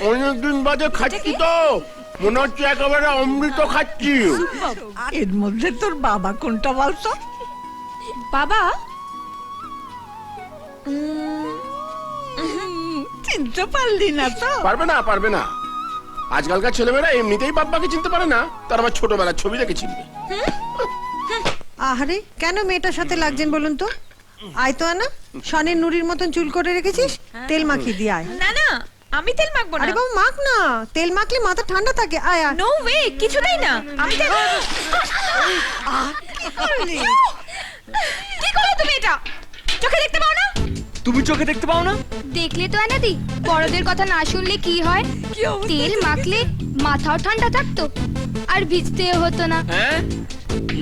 অনেকদিন বাদে খাচ্ছি তো, মনে হচ্ছে একেবারে অমৃত খাচ্ছি। এর মধ্যে তোর বাবা কোনটা বলতো? বাবা চিনতে পারলি না তো? পারবে না। আজকালকার ছেলেমেয়েরা এমনিতেই বাপ্পাকে চিনতে পারে না, তার আবার ছোটবেলার ছবি দেখে চিনবে। আহারে, কেন মেয়েটার সাথে লাগছেন বলুন তো? আয় তো আনা, শনের নুরির মতন চুল করে রেখেছিস, তেল মাখিয়ে দিয়ে আয়। না না, আমি তেল মাখবো না। আরে বাবা মাখ না, তেল মাখলে মাথা ঠান্ডা থাকে। আয় আয়। নো ওয়ে, কিছুতেই না। আমি তেল কি করলি? কি করলে তুমি এটা? চোখে দেখতে পাও না? তুমি চোখে দেখতে পাও না? দেখলে তো আনাদি, বড়দের কথা না শুনলে কি হয়? তেল মাখলে মাথাও ঠান্ডা থাকতো আর ভিজতেও হতো না। হ্যাঁ,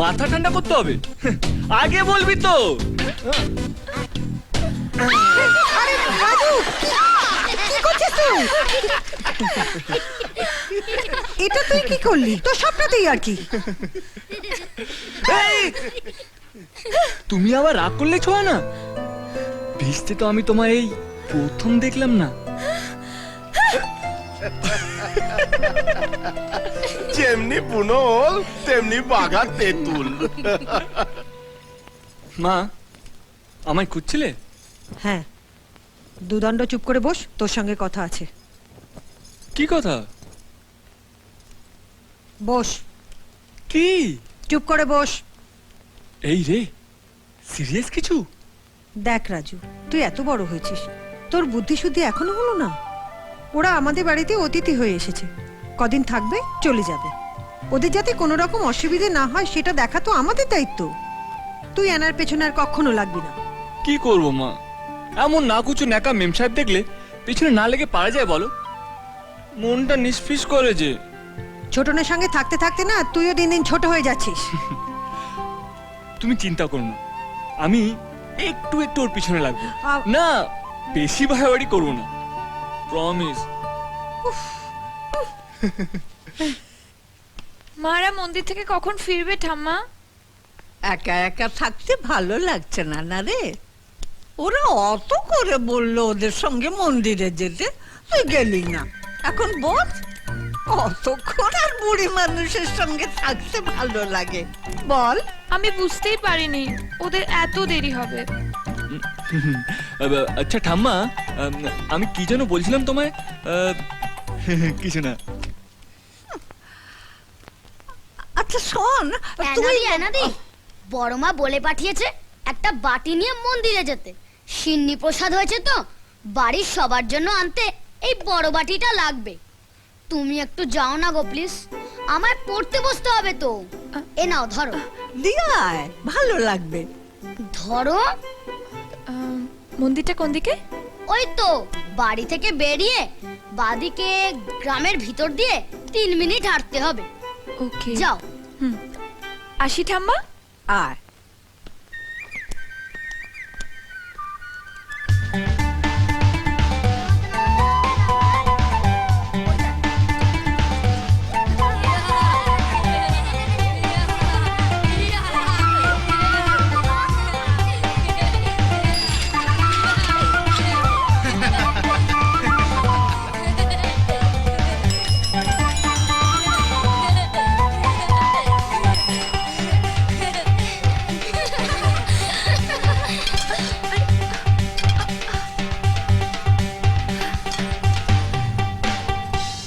মাথা ঠান্ডা করতে হবে, আগে বলবি তো। আরে রাজু, কি করছিস তুই? এটা তুই কি করলি? তোর স্বপ্নতেই আর কি। এই, তুমি আবার রাগ করলে ছোঁয়া না? ভিজতে তো আমি তোমায় এই প্রথম দেখলাম না। যেমনি পুনল তেমনি বাঘা তেঁতুল। মা, আমায় খুঁজছিলে? হ্যাঁ, দুদণ্ড চুপ করে বস, তোর সঙ্গে কথা আছে। কি কথা? বস। কি? চুপ করে বস। এই রে, সিরিয়াস কিছু? দেখ রাজু, তুই এত বড় হয়েছিস, তোর বুদ্ধি শুদ্ধি এখনো হলো না? ওরা আমাদের বাড়িতে অতিথি হয়ে এসেছে, কদিন থাকবে চলে যাবে। ওদের যাতে কোনো রকম অসুবিধে না হয় সেটা দেখা তো আমাদের দায়িত্ব। তুই এনার পেছনে আর কখনো লাগবি না। কি করব মা, এমন না কুচু ন্যাকা মেম সাহেব দেখলে পিছনে না লেগে পারা যায় বলো? মনটা নিষ্ফিস করে যে। ছোটনের সঙ্গে থাকতে থাকতে না তুইও দিন দিন ছোট হয়ে যাচ্ছিস। তুমি চিন্তা করো না, আমি একটু একটু ওর পিছনে লাগবো আ- না, বেশি বাড়াবাড়ি করবো না, প্রমিস। মারা মন্দির থেকে কখন ফিরবে ঠাম্মা? একা একা থাকতে ভালো লাগছে না না রে? ওরা অত করে বললো ওদের সঙ্গে মন্দিরে যেতে, তুই গেলি না। এখন বল, কতক্ষণ আর বুড়ি মানুষের সঙ্গে থাকতে ভালো লাগে বল? আমি বুঝতেই পারিনি ওদের এত দেরি হবে। আচ্ছা ঠাম্মা, আমি কি যেন বলছিলাম তোমায়? কিছু না। আচ্ছা শোন, তুই আনাদি, বড় মা বলে পাঠিয়েছে একটা বাটি নিয়ে মন্দিরে যেতে। সিন্নি প্রসাদ হয়েছে তো, বাড়ির সবার জন্য আনতে এই বড় বাটিটা লাগবে। তুমি একটু যাও না গো প্লিজ, আমায় পড়তে বসতে হবে তো। এ নাও ধরো। দিয়ে আয়, ভালো লাগবে। ধরো। মন্দিরটা কোন দিকে? ওই তো বাড়ি থেকে বেরিয়ে বাদিকে গ্রামের ভিতর দিয়ে 3 মিনিট হাঁটতে হবে। ওকে, যাও। আসি ঠাম্মা। আয়।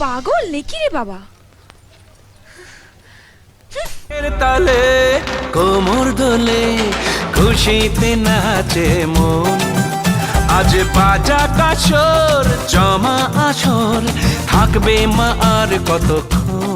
পাগল নাকি রে বাবা? তালে কোমর দোলে খুশিতে নাচে মন, আজ বাজা কাছর জমা আসর থাকবে মা আর কতক্ষণ।